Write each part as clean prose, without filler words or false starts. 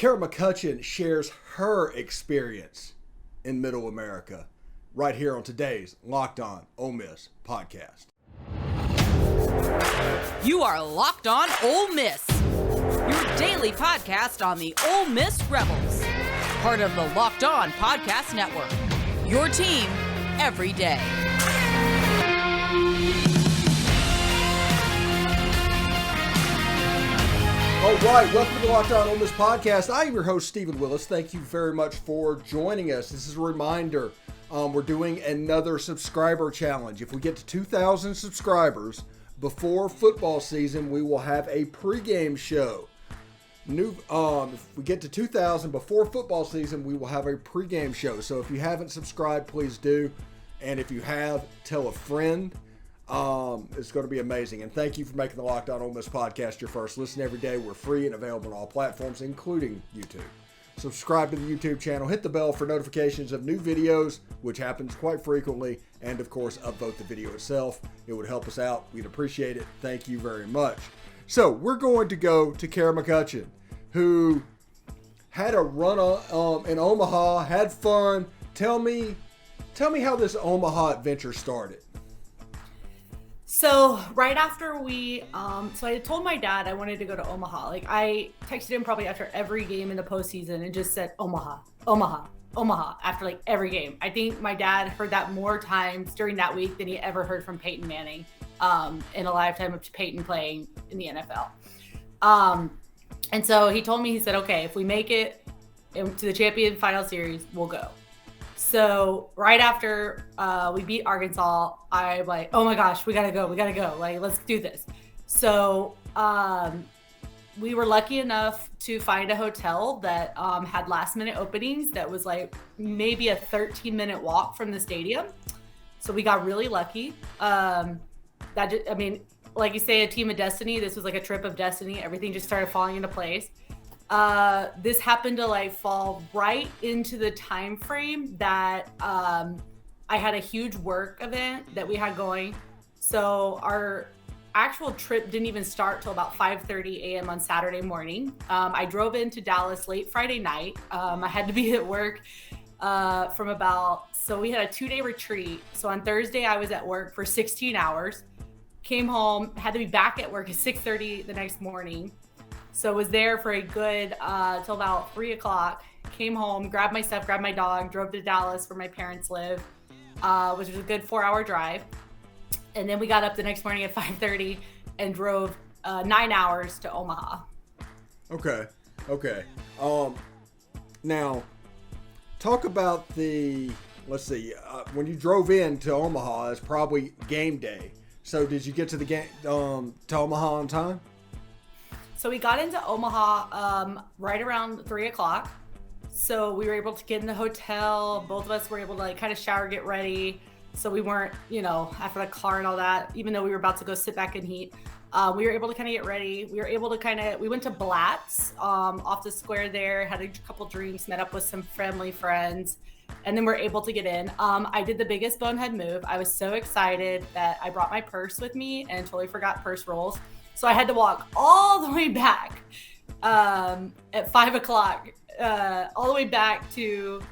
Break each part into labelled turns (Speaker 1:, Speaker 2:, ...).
Speaker 1: Cara McCutcheon shares her experience in Middle America right here on today's Locked On Ole Miss podcast.
Speaker 2: You are Locked On Ole Miss, your daily podcast on the Ole Miss Rebels, part of the Locked On Podcast Network, your team every day.
Speaker 1: All right, welcome to the Locked On Ole Miss podcast. I am your host, Stephen Willis. Thank you very much for joining us. This is a reminder, we're doing another subscriber challenge. If we get to 2,000 subscribers before football season, we will have a pregame show. If we get to 2,000 before football season, we will have a pregame show. So if you haven't subscribed, please do. And if you have, tell a friend. It's going to be amazing. And thank you for making the Locked On Ole Miss podcast your first listen every day. We're free and available on all platforms, including YouTube. Subscribe to the YouTube channel. Hit the bell for notifications of new videos, which happens quite frequently. And, of course, upvote the video itself. It would help us out. We'd appreciate it. Thank you very much. So we're going to go to Cara McCutcheon, who had a run in Omaha, had fun. Tell me how this Omaha adventure started.
Speaker 3: So right after so I had told my dad I wanted to go to Omaha. Like, I texted him probably after every game in the postseason and just said Omaha, Omaha, Omaha after like every game. I think my dad heard that more times during that week than he ever heard from Peyton Manning in a lifetime of Peyton playing in the NFL. And so he told me, he said, okay, if we make it to the champion final series, we'll go. So right after we beat Arkansas, I'm like, oh my gosh, we gotta go. Like, let's do this. So we were lucky enough to find a hotel that had last minute openings that was like maybe a 13-minute walk from the stadium. So we got really lucky. Like you say, a team of destiny. This was like a trip of destiny. Everything just started falling into place. This happened to like fall right into the time frame that I had a huge work event that we had going. So our actual trip didn't even start till about 5:30 a.m. on Saturday morning. I drove into Dallas late Friday night. I had to be at work so we had a 2-day retreat. So on Thursday, I was at work for 16 hours, came home, had to be back at work at 6:30 the next morning. So was there for a good till about 3 o'clock, came home, grabbed my stuff, grabbed my dog, drove to Dallas where my parents live, which was a good 4-hour drive. And then we got up the next morning at 5:30 and drove 9 hours to Omaha.
Speaker 1: Okay. Now, talk about when you drove into Omaha, it's probably game day. So did you get to the game to Omaha on time?
Speaker 3: So we got into Omaha right around 3 o'clock. So we were able to get in the hotel. Both of us were able to like kind of shower, get ready. So we weren't, after the car and all that, even though we were about to go sit back and eat, we were able to kind of get ready. We went to Blatt's off the square there, had a couple drinks, met up with some friendly friends, and then we're able to get in. I did the biggest bonehead move. I was so excited that I brought my purse with me and totally forgot purse rolls. So I had to walk all the way back at 5 o'clock, all the way back to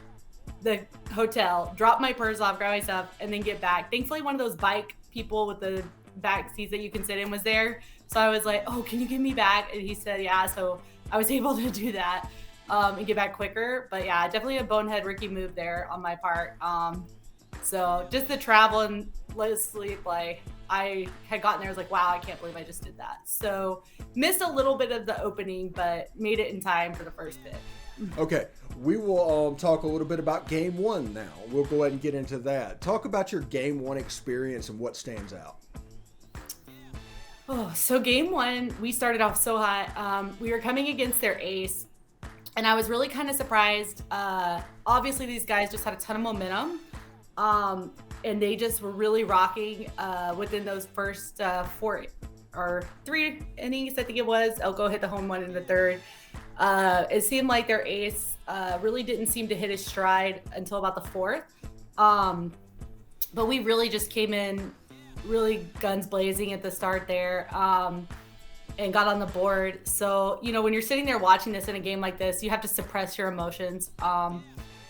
Speaker 3: the hotel, drop my purse off, grab my stuff, and then get back. Thankfully, one of those bike people with the back seats that you can sit in was there. So I was like, oh, can you get me back? And he said, yeah. So I was able to do that and get back quicker. But yeah, definitely a bonehead rookie move there on my part. So just the travel and let us sleep, like, I had gotten there, I was like, wow, I can't believe I just did that. So missed a little bit of the opening, but made it in time for the first bit.
Speaker 1: Okay, we will talk a little bit about game one now. We'll go ahead and get into that. Talk about your game one experience and what stands out.
Speaker 3: Oh, so game one, we started off so hot. We were coming against their ace, and I was really kind of surprised. Obviously, these guys just had a ton of momentum. And they just were really rocking within those first 4 or 3 innings, I think it was. Elko hit the home run in the third. It seemed like their ace really didn't seem to hit his stride until about the fourth. But we really just came in really guns blazing at the start there. and got on the board. So, you know, when you're sitting there watching this in a game like this, you have to suppress your emotions.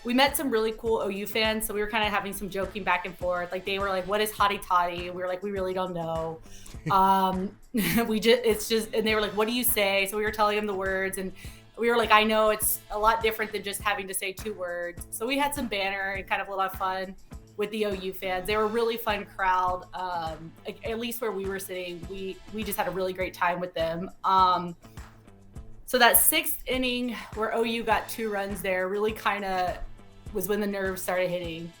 Speaker 3: We met some really cool OU fans, so we were kind of having some joking back and forth. Like, they were like, "What is hottie toddy?" And we were like, "We really don't know." And they were like, "What do you say?" So we were telling them the words, and we were like, "I know it's a lot different than just having to say 2 words." So we had some banner and kind of a lot of fun with the OU fans. They were a really fun crowd. At least where we were sitting, we just had a really great time with them. So that 6th inning where OU got 2 runs there really kind of was when the nerves started hitting.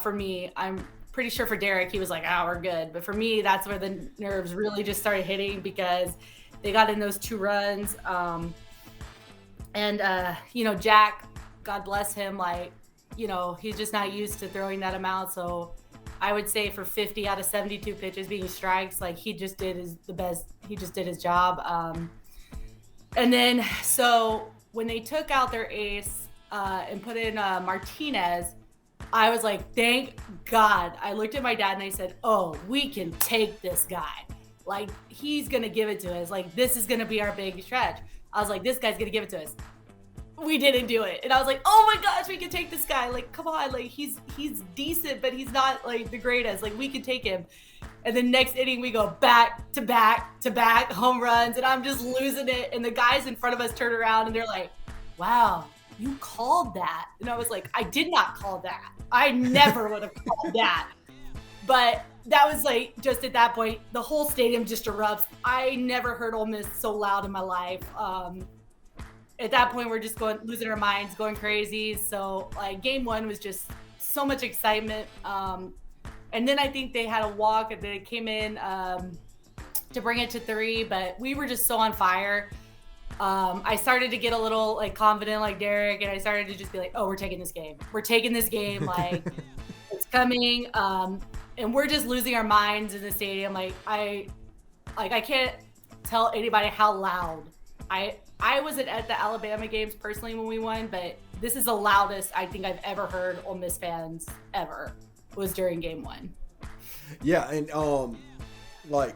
Speaker 3: For me, I'm pretty sure for Derek, he was like, "Oh, we're good." But for me, that's where the nerves really just started hitting, because they got in those 2 runs. You know, Jack, God bless him, like, you know, he's just not used to throwing that amount. So I would say for 50 out of 72 pitches being strikes, like, he just did his job. And then, so when they took out their ace and put in Martinez, I was like, thank God. I looked at my dad and I said, "Oh, we can take this guy. Like, he's going to give it to us. Like, this is going to be our big stretch." I was like, this guy's going to give it to us. We didn't do it. And I was like, "Oh my gosh, we can take this guy. Like, come on. Like, he's decent, but he's not like the greatest. Like, we could take him." And the next inning, we go back to back to back home runs, and I'm just losing it. And the guys in front of us turn around and they're like, "Wow, you called that." And I was like, "I did not call that. I never would have called that." But that was like, just at that point, the whole stadium just erupts. I never heard Ole Miss so loud in my life. At that point, we're just losing our minds, going crazy. So, like, game 1 was just so much excitement. And then I think they had a walk and they came in to bring it to 3, but we were just so on fire. I started to get a little like confident, like Derek, and I started to just be like, "Oh, we're taking this game. We're taking this game. Like, it's coming." And we're just losing our minds in the stadium. Like, I can't tell anybody how loud. I wasn't at the Alabama games personally when we won, but this is the loudest I think I've ever heard Ole Miss fans ever, was during game 1.
Speaker 1: Yeah, and like,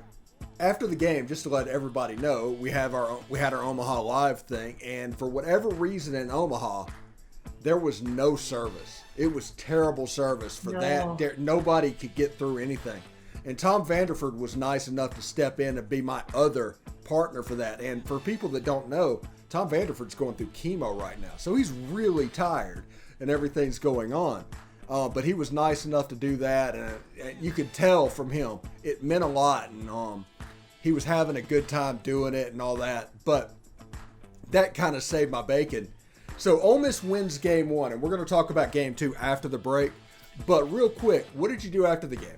Speaker 1: after the game, just to let everybody know, we had our Omaha Live thing, and for whatever reason in Omaha, there was no service. It was terrible service for that. Nobody could get through anything. And Tom Vanderford was nice enough to step in and be my other partner for that. And for people that don't know, Tom Vanderford's going through chemo right now, so he's really tired and everything's going on. But he was nice enough to do that, and you could tell from him it meant a lot, and he was having a good time doing it and all that. But that kind of saved my bacon. So Ole Miss wins game 1, and we're going to talk about game 2 after the break. But real quick, what did you do after the game?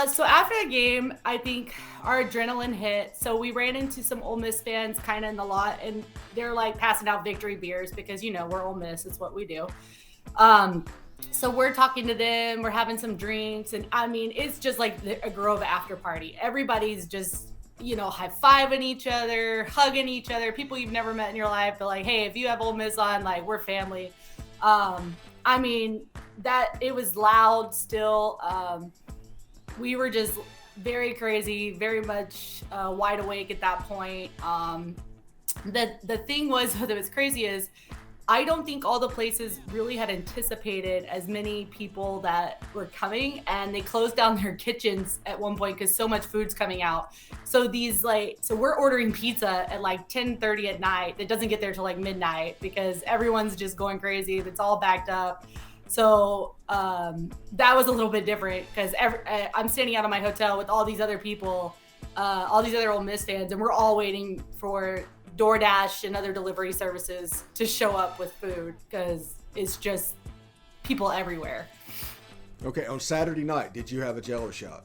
Speaker 3: So after the game, I think our adrenaline hit. So we ran into some Ole Miss fans kind of in the lot, and they're like passing out victory beers because, you know, we're Ole Miss. It's what we do. So we're talking to them, we're having some drinks, and I mean, it's just like a Grove after party. Everybody's just, you know, high-fiving each other, hugging each other, people you've never met in your life. They're like, "Hey, if you have Ole Miss on, like, we're family." I mean, that it was loud still. We were just very crazy, very much wide awake at that point. The thing was, that was crazy is, I don't think all the places really had anticipated as many people that were coming, and they closed down their kitchens at one point because so much food's coming out. So we're ordering pizza at like 10:30 at night. That doesn't get there till like midnight because everyone's just going crazy. It's all backed up. So that was a little bit different because I'm standing out of my hotel with all these other people, all these other Ole Miss fans, and we're all waiting for DoorDash and other delivery services to show up with food because it's just people everywhere.
Speaker 1: Okay, on Saturday night, did you have a Jello shot?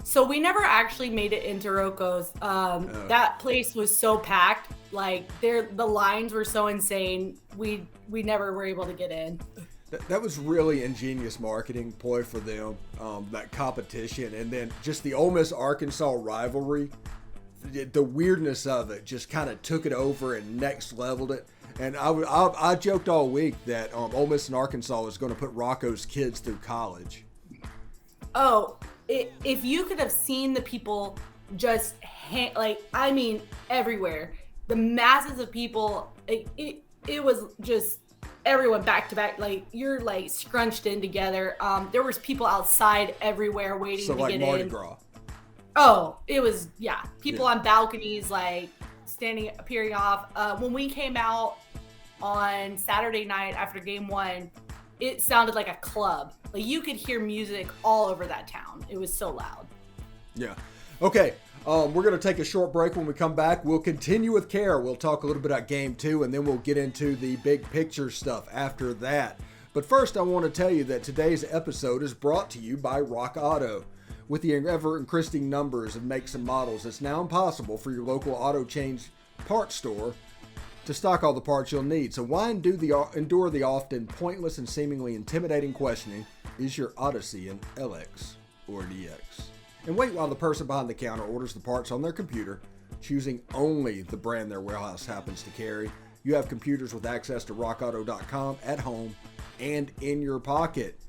Speaker 3: So we never actually made it into Rocco's. That place was so packed. Like, the lines were so insane. We never were able to get in.
Speaker 1: That was really ingenious marketing ploy for them, that competition. And then just the Ole Miss-Arkansas rivalry, the weirdness of it just kind of took it over and next leveled it. And I joked all week that Ole Miss and Arkansas was going to put Rocco's kids through college.
Speaker 3: Oh, if you could have seen the people just everywhere. The masses of people, it was just everyone back to back. Like, you're like scrunched in together. There was people outside everywhere waiting to get in. So like Mardi Gras. Oh, it was, people on balconies, like standing, appearing off. When we came out on Saturday night after game 1, it sounded like a club. Like, you could hear music all over that town. It was so loud.
Speaker 1: Yeah. Okay. We're going to take a short break. When we come back, we'll continue with Cara. We'll talk a little bit about game 2, and then we'll get into the big picture stuff after that. But first, I want to tell you that today's episode is brought to you by Rock Auto. With the ever-increasing numbers of makes and models, it's now impossible for your local auto change parts store to stock all the parts you'll need. So why endure the often pointless and seemingly intimidating questioning, is your Odyssey an LX or DX? And wait while the person behind the counter orders the parts on their computer, choosing only the brand their warehouse happens to carry. You have computers with access to rockauto.com at home and in your pocket.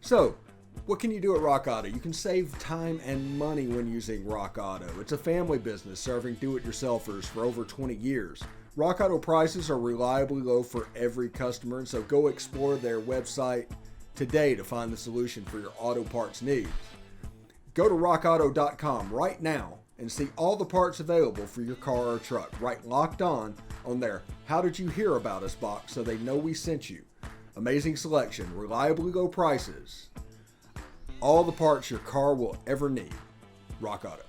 Speaker 1: So, what can you do at Rock Auto? You can save time and money when using Rock Auto. It's a family business serving do-it-yourselfers for over 20 years. Rock Auto prices are reliably low for every customer, and so go explore their website today to find the solution for your auto parts needs. Go to rockauto.com right now and see all the parts available for your car or truck. Write Locked On their How Did You Hear About Us box so they know we sent you. Amazing selection, reliably low prices. All the parts your car will ever need. Rock Auto.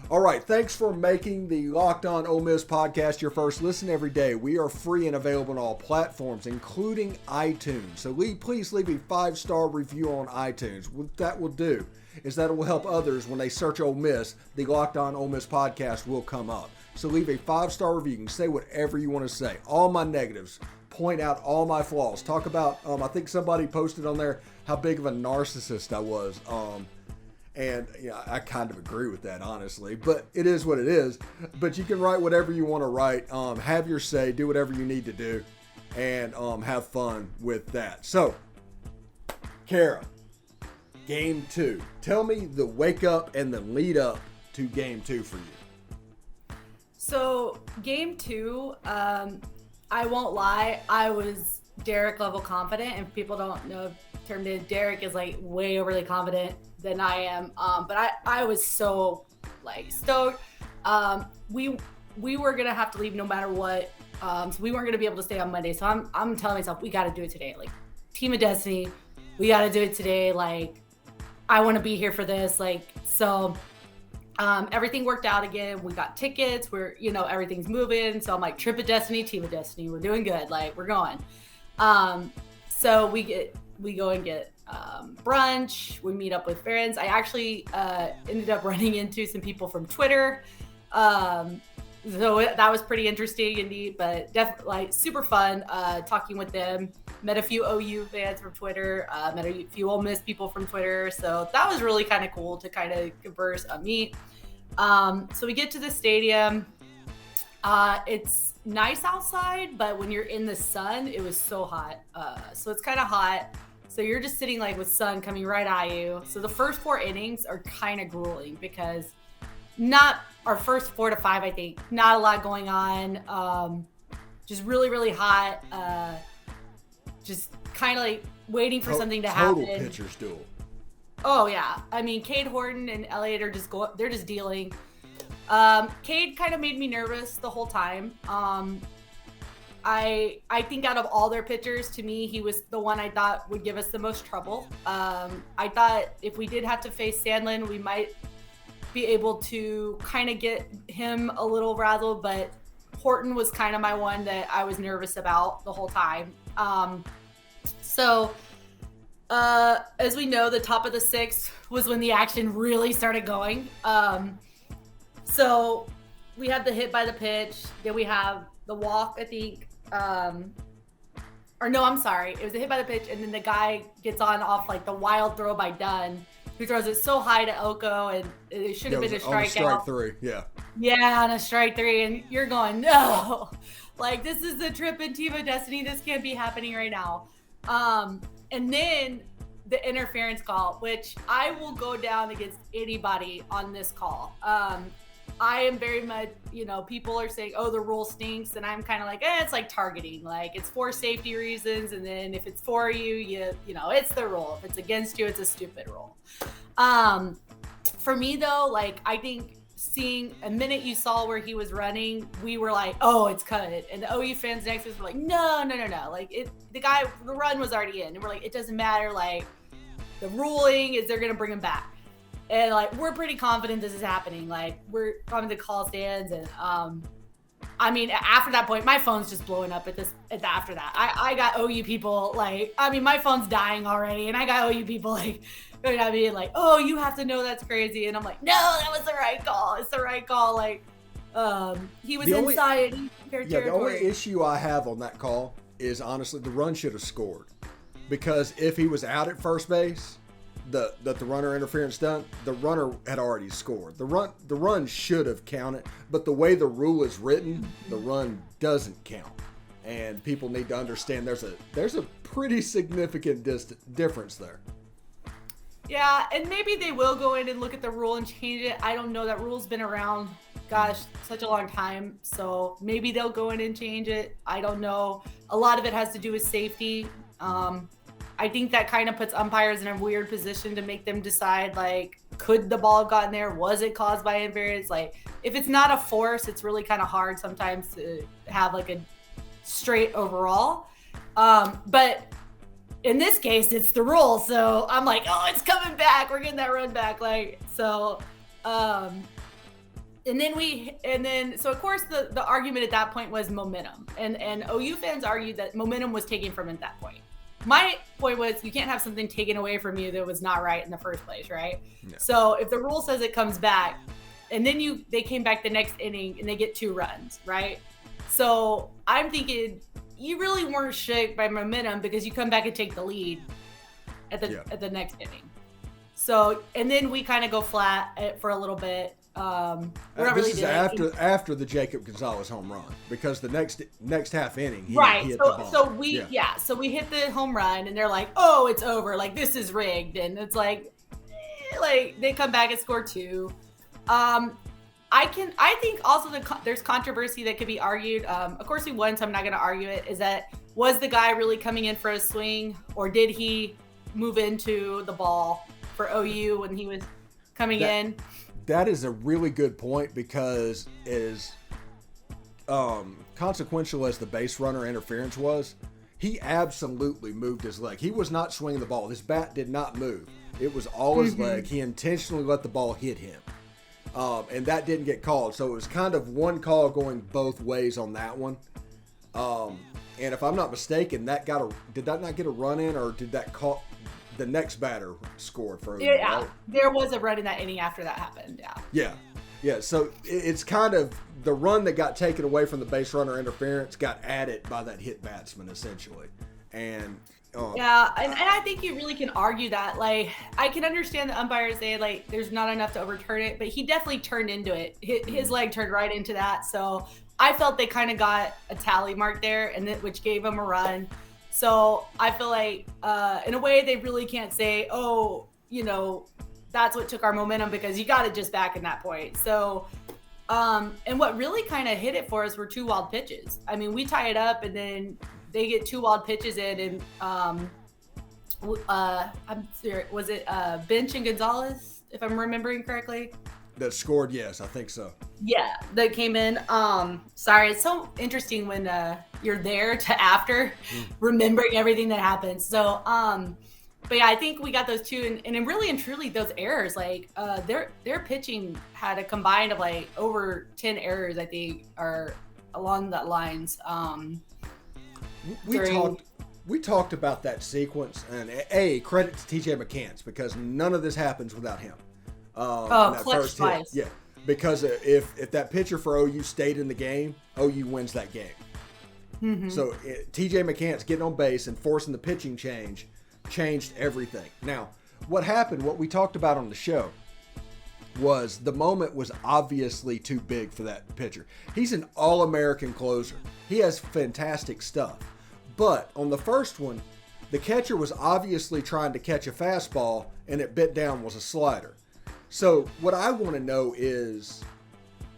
Speaker 1: All right, thanks for making the Locked On Ole Miss podcast your first listen every day. We are free and available on all platforms, including iTunes. So please leave a 5-star review on iTunes. What that will do is that it will help others when they search Ole Miss. The Locked On Ole Miss podcast will come up. So leave a 5-star review. You can say whatever you want to say. All my negatives. Point out all my flaws. Talk about, I think somebody posted on there how big of a narcissist I was. And yeah, I kind of agree with that, honestly, but it is what it is. But you can write whatever you want to write, have your say, do whatever you need to do, and have fun with that. So, Cara, game 2. Tell me the wake up and the lead up to game 2 for you.
Speaker 3: So, game 2, I won't lie, I was Derek level confident, and if people don't know the term, Derek is like way overly confident than I am. But I was so like stoked. We were gonna have to leave no matter what. So we weren't gonna be able to stay on Monday. So I'm telling myself we gotta do it today. Like, Team of Destiny, we gotta do it today. Like, I want to be here for this. Like, so everything worked out again. We got tickets. Everything's moving. So I'm like, Trip of Destiny, Team of Destiny. We're doing good. Like, we're going. So we go and get brunch. We meet up with friends. I actually ended up running into some people from Twitter. So that was pretty interesting indeed, but definitely like super fun talking with them. Met a few OU fans from Twitter, met a few Ole Miss people from Twitter. So that was really kind of cool to kind of converse, meet. So we get to the stadium. It's nice outside, but when you're in the sun, it was so hot. So it's kind of hot. So you're just sitting like with sun coming right at you. So the first 4 innings are kind of grueling because not our first 4 to 5, I think, not a lot going on. Just really, really hot. Just kind of like waiting for something to happen.
Speaker 1: Total pitcher's duel.
Speaker 3: Oh yeah. I mean, Cade Horton and Elliott are they're just dealing. Cade kind of made me nervous the whole time. I think out of all their pitchers, to me, he was the one I thought would give us the most trouble. I thought if we did have to face Sandlin, we might be able to kind of get him a little rattled, but Horton was kind of my one that I was nervous about the whole time. So as we know, the top of the 6th was when the action really started going. So we have the hit by the pitch. Then we have the walk, I think. Or no, I'm sorry. It was a hit by the pitch, and then the guy gets on off like the wild throw by Dunn, who throws it so high to Oko, and it should have been a strikeout.
Speaker 1: Strike 3, yeah.
Speaker 3: Yeah, on a strike 3, and you're going, no. Like, this is the Trip and Team of Destiny. This can't be happening right now. And then the interference call, which I will go down against anybody on this call. I am very much, people are saying, oh, the rule stinks. And I'm kind of like, it's like targeting. Like, it's for safety reasons. And then if it's for you, it's the rule. If it's against you, it's a stupid rule. For me, though, like, I think seeing a minute you saw where he was running, we were like, oh, it's cut. And the OU fans next to us were like, no. Like, the run was already in. And we're like, it doesn't matter. Like, the ruling is they're going to bring him back. And, like, we're pretty confident this is happening. Like, we're coming to call stands. And, after that point, my phone's just blowing up after that. I got OU people, like, my phone's dying already. And I got OU people, like, like, oh, you have to know that's crazy. And I'm like, no, that was the right call. It's the right call. Like, he was inside territory.
Speaker 1: The only issue I have on that call is, honestly, the run should have scored. Because if he was out at first base, the runner interference done, the runner had already scored. The run should have counted, but the way the rule is written, the run doesn't count. And people need to understand there's a pretty significant difference there.
Speaker 3: Yeah, and maybe they will go in and look at the rule and change it. I don't know. That rule's been around, such a long time. So maybe they'll go in and change it. I don't know. A lot of it has to do with safety. I think that kind of puts umpires in a weird position to make them decide, like, could the ball have gotten there? Was it caused by interference? Like, if it's not a force, it's really kind of hard sometimes to have, like, a straight overall. But in this case, it's the rule. So I'm like, oh, it's coming back. We're getting that run back. Like, so, so of course the argument at that point was momentum. And OU fans argued that momentum was taken from at that point. My point was, you can't have something taken away from you that was not right in the first place, right? Yeah. So if the rule says it comes back, and then they came back the next inning and they get 2 runs, right? So I'm thinking you really weren't shook by momentum because you come back and take the lead at the next inning. So, and then we kind of go flat for a little bit.
Speaker 1: This is after the Jacob Gonzalez home run, because the next half inning he hit the ball.
Speaker 3: So we hit the home run and they're like, oh, it's over, like this is rigged, and it's like they come back and score 2. I think also there's controversy that could be argued. Of course he won, so I'm not going to argue it. Is that, was the guy really coming in for a swing, or did he move into the ball for OU when he was coming in?
Speaker 1: That is a really good point, because as consequential as the base runner interference was, he absolutely moved his leg. He was not swinging the ball. His bat did not move. It was all his leg. He intentionally let the ball hit him. And that didn't get called. So it was kind of one call going both ways on that one. And if I'm not mistaken, did that not get a run in, or did that call? The next batter scored for him.
Speaker 3: Yeah,
Speaker 1: right?
Speaker 3: There was a run in that inning after that happened.
Speaker 1: Yeah. So it's kind of the run that got taken away from the base runner interference got added by that hit batsman, essentially. And and
Speaker 3: I think you really can argue that. Like, I can understand the umpires say, like, there's not enough to overturn it, but he definitely turned into it. His leg turned right into that. So I felt they kind of got a tally mark there, which gave him a run. So I feel like, in a way, they really can't say, oh, that's what took our momentum, because you got it just back in that point. So, and what really kind of hit it for us were 2 wild pitches. I mean, we tie it up, and then they get 2 wild pitches in, and I'm serious, was it Bench and Gonzalez, if I'm remembering correctly?
Speaker 1: That scored, yes, I think so.
Speaker 3: Yeah, that came in. Sorry, it's so interesting when you're there to after remembering everything that happened. So, but yeah, I think we got those 2, and really and truly those errors, like their pitching had a combined of like over 10 errors, I think, are along that lines.
Speaker 1: We talked about that sequence, and credit to TJ McCants, because none of this happens without him.
Speaker 3: Clutch twice.
Speaker 1: Yeah, because if that pitcher for OU stayed in the game, OU wins that game. Mm-hmm. So TJ McCants getting on base and forcing the pitching change changed everything. Now, what happened, what we talked about on the show, was the moment was obviously too big for that pitcher. He's an All-American closer. He has fantastic stuff. But on the first one, The catcher was obviously trying to catch a fastball, and it bit down was a slider. So what I want to know is,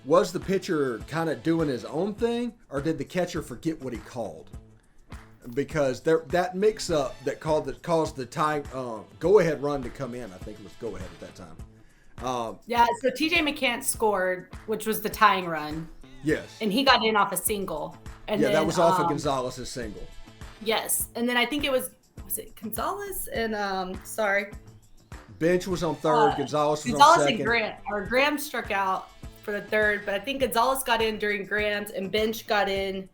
Speaker 1: was the pitcher kind of doing his own thing, or did the catcher forget what he called? Because that mix-up that caused the tie go-ahead run to come in, I think it was go-ahead at that time.
Speaker 3: Yeah, so TJ McCants scored, which was the tying run.
Speaker 1: Yes.
Speaker 3: And he got in off a single. And
Speaker 1: yeah,
Speaker 3: then,
Speaker 1: that was off of Gonzalez's single.
Speaker 3: Yes. And then I think it was it Gonzalez? And,
Speaker 1: Bench was on third, Gonzalez was on second.
Speaker 3: And Graham struck out for the third, but I think Gonzalez got in during Graham's and Bench got in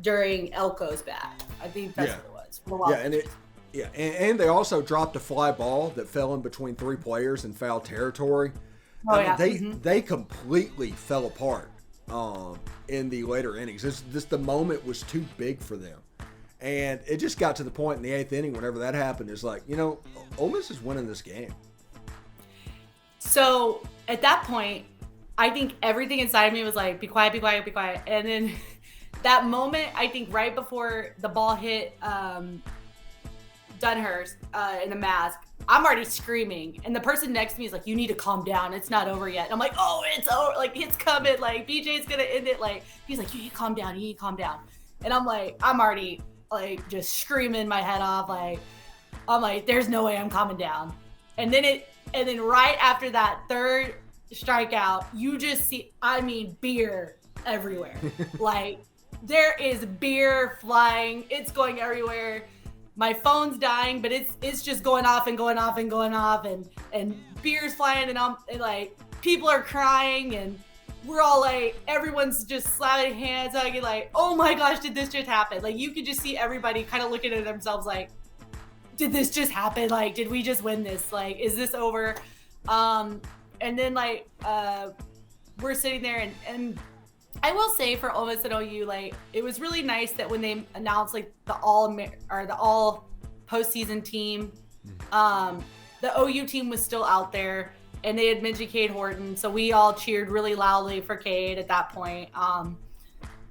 Speaker 3: during Elko's bat. I think that's what it was. For a while.
Speaker 1: And they also dropped a fly ball that fell in between three players in foul territory. They completely fell apart in the later innings. The moment was too big for them. And it just got to the point in the eighth inning, whenever that happened, it's like, Ole Miss is winning this game.
Speaker 3: So at that point, I think everything inside me was like, be quiet, be quiet, be quiet. And then that moment, I think right before the ball hit Dunhurst in the mask, I'm already screaming. And the person next to me is like, you need to calm down. It's not over yet. And I'm like, oh, it's over. Like, it's coming. Like, BJ's going to end it. Like, he's like, you need to calm down. You need to calm down. And I'm like, I'm already like just screaming my head off. Like, I'm like, there's no way I'm calming down. And then right after that third strikeout, you just see, beer everywhere. Like, there is beer flying. It's going everywhere. My phone's dying, but it's just going off and going off and going off, and beer's flying, and like people are crying, and we're all like, everyone's just slapping hands, like, oh my gosh, did this just happen? Like, you could just see everybody kind of looking at themselves like, did this just happen? Like, did we just win this? Like, is this over? And then like we're sitting there, and I will say for Ole Miss and OU, like, it was really nice that when they announced like the all postseason team, the OU team was still out there, and they had mentioned Cade Horton, so we all cheered really loudly for Cade at that point.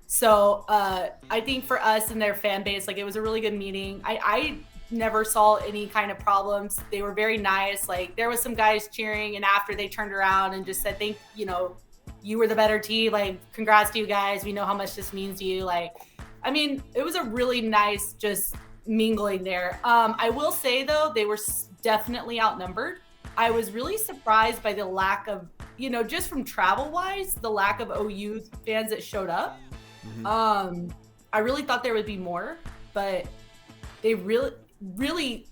Speaker 3: So I think for us and their fan base, like, it was a really good meeting. I never saw any kind of problems. They were very nice. Like, there was some guys cheering, and after they turned around and just said, you were the better team. Like, congrats to you guys. We know how much this means to you. Like, it was a really nice just mingling there. I will say, though, they were definitely outnumbered. I was really surprised by the lack of, just from travel-wise, the lack of OU fans that showed up. Mm-hmm. I really thought there would be more, but they really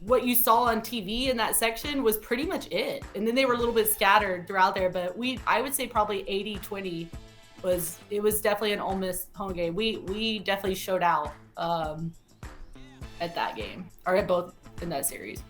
Speaker 3: what you saw on TV in that section was pretty much it. And then they were a little bit scattered throughout there, but I would say probably 80-20 it was definitely an Ole Miss home game. We definitely showed out at that game, or at both in that series.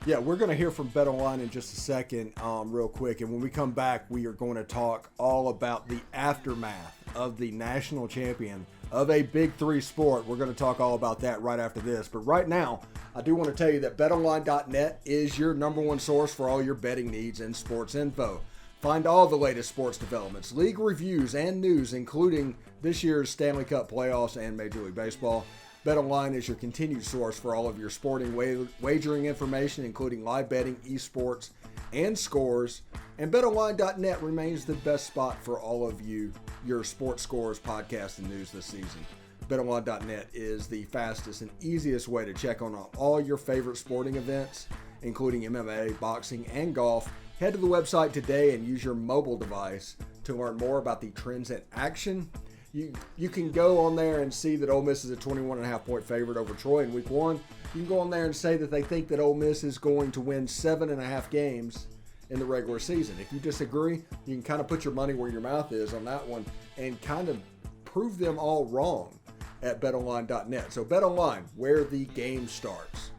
Speaker 1: Yeah, we're going to hear from BetOnline in just a second, real quick. And when we come back, we are going to talk all about the aftermath of the national champion of a Big Three sport. We're going to talk all about that right after this. But right now, I do want to tell you that BetOnline.net is your number one source for all your betting needs and sports info. Find all the latest sports developments, league reviews, and news, including this year's Stanley Cup playoffs and Major League Baseball. BetOnline is your continued source for all of your sporting wagering information, including live betting, esports, and scores. And BetOnline.net remains the best spot for all of your sports scores, podcasts, and news this season. BetOnline.net is the fastest and easiest way to check on all your favorite sporting events, including MMA, boxing, and golf. Head to the website today and use your mobile device to learn more about the trends in action. You can go on there and see that Ole Miss is a 21.5 point favorite over Troy in week 1. You can go on there and say that they think that Ole Miss is going to win 7.5 games in the regular season. If you disagree, you can kind of put your money where your mouth is on that one and kind of prove them all wrong at betonline.net. So BetOnline, where the game starts.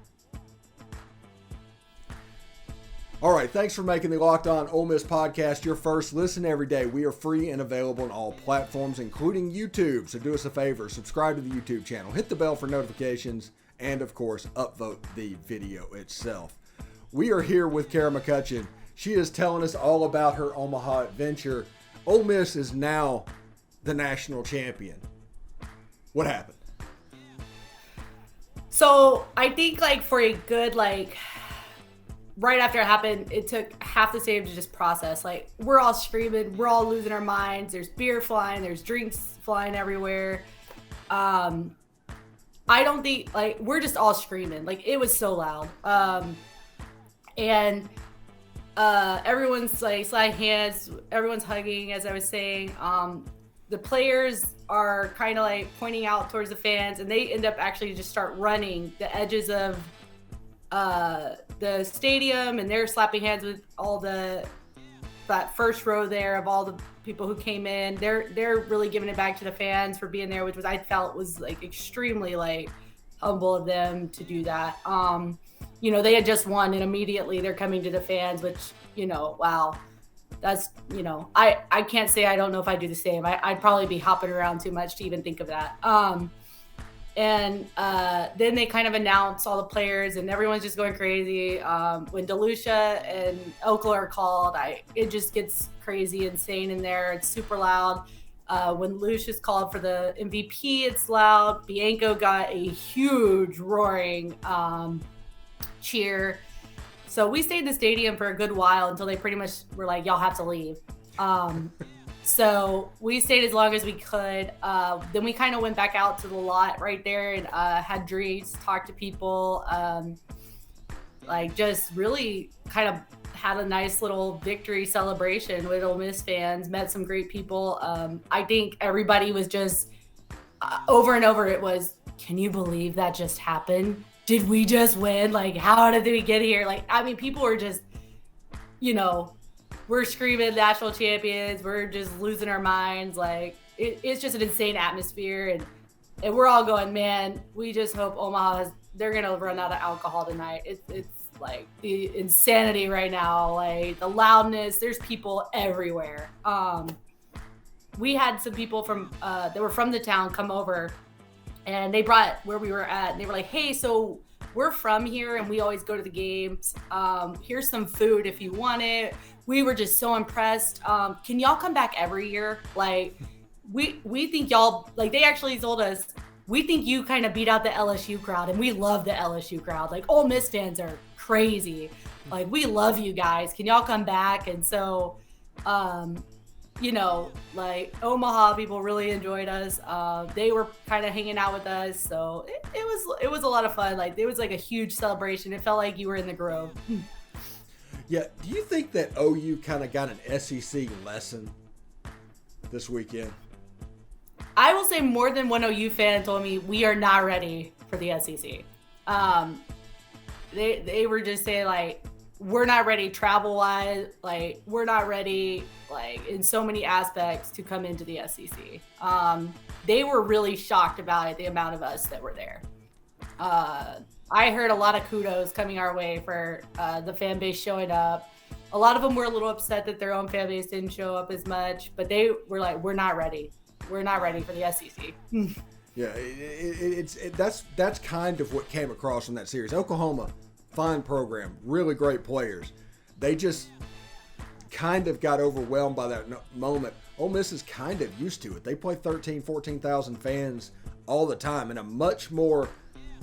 Speaker 1: All right, thanks for making the Locked On Ole Miss podcast your first listen every day. We are free and available on all platforms, including YouTube. So do us a favor, subscribe to the YouTube channel, hit the bell for notifications, and of course, upvote the video itself. We are here with Cara McCutcheon. She is telling us all about her Omaha adventure. Ole Miss is now the national champion. What happened?
Speaker 3: So I think like for a good like right after it happened, it took half the stadium to just process. Like we're all screaming, we're all losing our minds. There's beer flying, there's drinks flying everywhere. I don't think like we're just all screaming. Like it was so loud. And everyone's like sliding hands, everyone's hugging, as I was saying. The players are kind of like pointing out towards the fans, and they end up actually just start running the edges of the stadium, and they're slapping hands with all that first row there of all the people who came in. They're really giving it back to the fans for being there, which was I felt was like extremely like humble of them to do that. They had just won, and immediately they're coming to the fans, which wow. That's, I can't say I don't know if I do the same. I'd probably be hopping around too much to even think of that. Then they kind of announce all the players, and everyone's just going crazy. When DeLucia and Oakland are called, it just gets crazy, insane in there. It's super loud. When Lucia's called for the MVP, it's loud. Bianco got a huge roaring cheer. So we stayed in the stadium for a good while until they pretty much were like, y'all have to leave. So we stayed as long as we could. Then we kind of went back out to the lot right there and had drinks, talked to people, just really kind of had a nice little victory celebration with Ole Miss fans, met some great people. I think everybody was just over and over. It was, can you believe that just happened? Did we just win? Like, how did we get here? Like, I mean, people were just, we're screaming national champions. We're just losing our minds. Like, it's just an insane atmosphere. And we're all going, man, we just hope Omaha they're going to run out of alcohol tonight. It's like the insanity right now, like the loudness. There's people everywhere. We had some people from that were from the town come over, and they brought where we were at, and they were like, hey, so we're from here and we always go to the games. Here's some food if you want it. We were just so impressed. Can y'all come back every year? Like, we think y'all, like, they actually told us, we think you kind of beat out the LSU crowd, and we love the LSU crowd. Like, Ole Miss fans are crazy. Like, we love you guys. Can y'all come back? And so, like Omaha people really enjoyed us. They were kind of hanging out with us, so it was a lot of fun. Like, it was like a huge celebration. It felt like you were in the Grove.
Speaker 1: Yeah. Do you think that OU kind of got an SEC lesson this weekend?
Speaker 3: I will say more than one OU fan told me we are not ready for the SEC. They were just saying, like, we're not ready travel-wise. Like, we're not ready, like, in so many aspects to come into the SEC. They were really shocked about it, the amount of us that were there. I heard a lot of kudos coming our way for the fan base showing up. A lot of them were a little upset that their own fan base didn't show up as much, but they were like, we're not ready. We're not ready for the SEC.
Speaker 1: Yeah, that's kind of what came across from that series. Oklahoma, fine program, really great players. They just kind of got overwhelmed by that moment. Ole Miss is kind of used to it. They play 14,000 fans all the time in a much more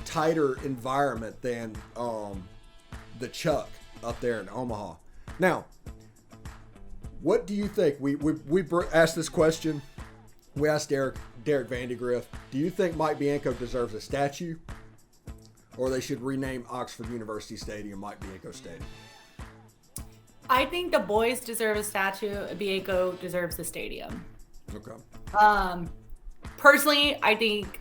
Speaker 1: tighter environment than the Chuck up there in Omaha. Now, what do you think? We asked this question. We asked Derek Vandegrift, do you think Mike Bianco deserves a statue, or they should rename Oxford University Stadium Mike Bianco Stadium?
Speaker 3: I think the boys deserve a statue. Bianco deserves the stadium.
Speaker 1: Okay.
Speaker 3: Personally, I think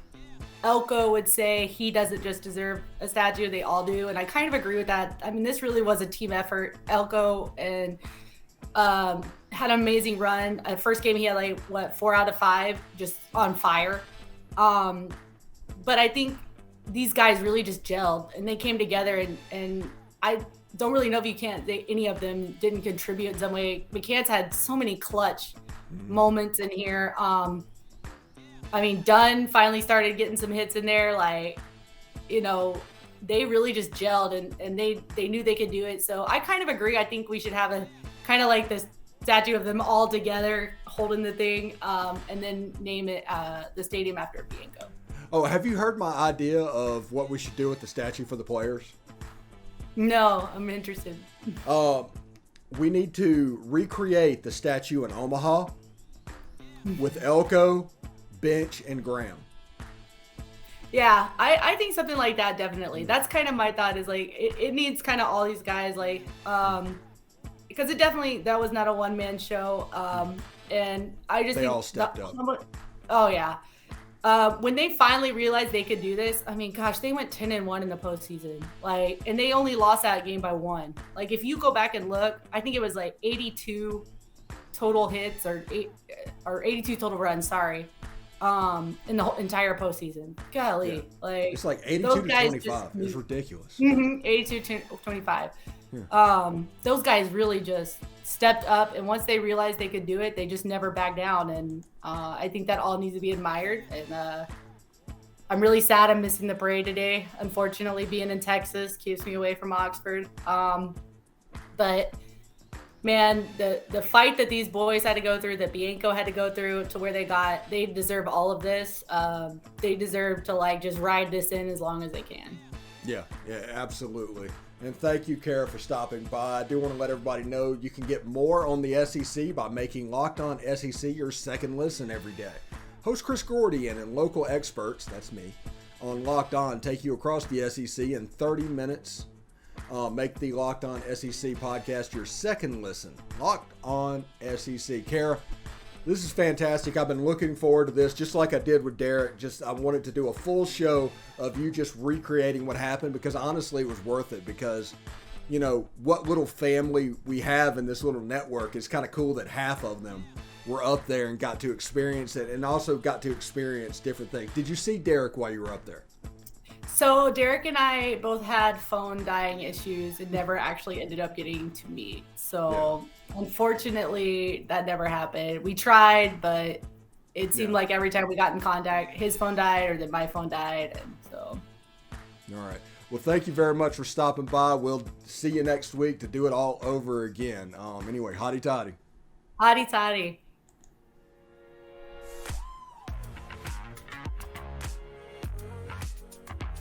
Speaker 3: Elko would say he doesn't just deserve a statue. They all do, and I kind of agree with that. I mean, this really was a team effort. Elko and had an amazing run. First game he had 4 out of 5, just on fire. But I think these guys really just gelled and they came together, and I don't really know if any of them didn't contribute in some way. McCants had so many clutch moments in here. I mean, Dunn finally started getting some hits in there. They really just gelled and they knew they could do it. So I kind of agree. I think we should have a kind of like this statue of them all together holding the thing, and then name it the stadium after Bianco.
Speaker 1: Oh, have you heard my idea of what we should do with the statue for the players?
Speaker 3: No, I'm interested.
Speaker 1: We need to recreate the statue in Omaha with Elko, Bench, and Graham.
Speaker 3: Yeah, I think something like that, definitely. That's kind of my thought, is like it needs kind of all these guys, like because that was not a one-man show, and I just
Speaker 1: they
Speaker 3: think
Speaker 1: all stepped up.
Speaker 3: Oh yeah. When they finally realized they could do this, I mean, gosh, they went 10-1 in the postseason. Like, and they only lost that game by 1. Like, if you go back and look, I think it was like 82 total hits or 82 total runs. Sorry, in the whole entire postseason. Golly,
Speaker 1: Yeah.
Speaker 3: like
Speaker 1: It's like 82 to 25. It's ridiculous.
Speaker 3: 82 to 25. Those guys really just stepped up, and once they realized they could do it, they just never backed down. And I think that all needs to be admired. And I'm really sad I'm missing the parade today. Unfortunately, being in Texas keeps me away from Oxford. But man, the fight that these boys had to go through, that Bianco had to go through to where they deserve all of this. They deserve to like just ride this in as long as they can.
Speaker 1: Yeah, absolutely. And thank you, Cara, for stopping by. I do want to let everybody know you can get more on the SEC by making Locked On SEC your second listen every day. Host Chris Gordian and local experts, that's me, on Locked On take you across the SEC in 30 minutes. Make the Locked On SEC podcast your second listen. Locked On SEC. Cara, this is fantastic. I've been looking forward to this, just like I did with Derek. I wanted to do a full show of you just recreating what happened, because honestly it was worth it, because, you know, what little family we have in this little network, is kind of cool that half of them were up there and got to experience it, and also got to experience different things. Did you see Derek while you were up there?
Speaker 3: So Derek and I both had phone dying issues and never actually ended up getting to meet. So unfortunately, that never happened. We tried, but it seemed like every time we got in contact, his phone died or then my phone died. And so.
Speaker 1: All right. Well, thank you very much for stopping by. We'll see you next week to do it all over again. Anyway, hotty toddy.
Speaker 3: Hotty toddy.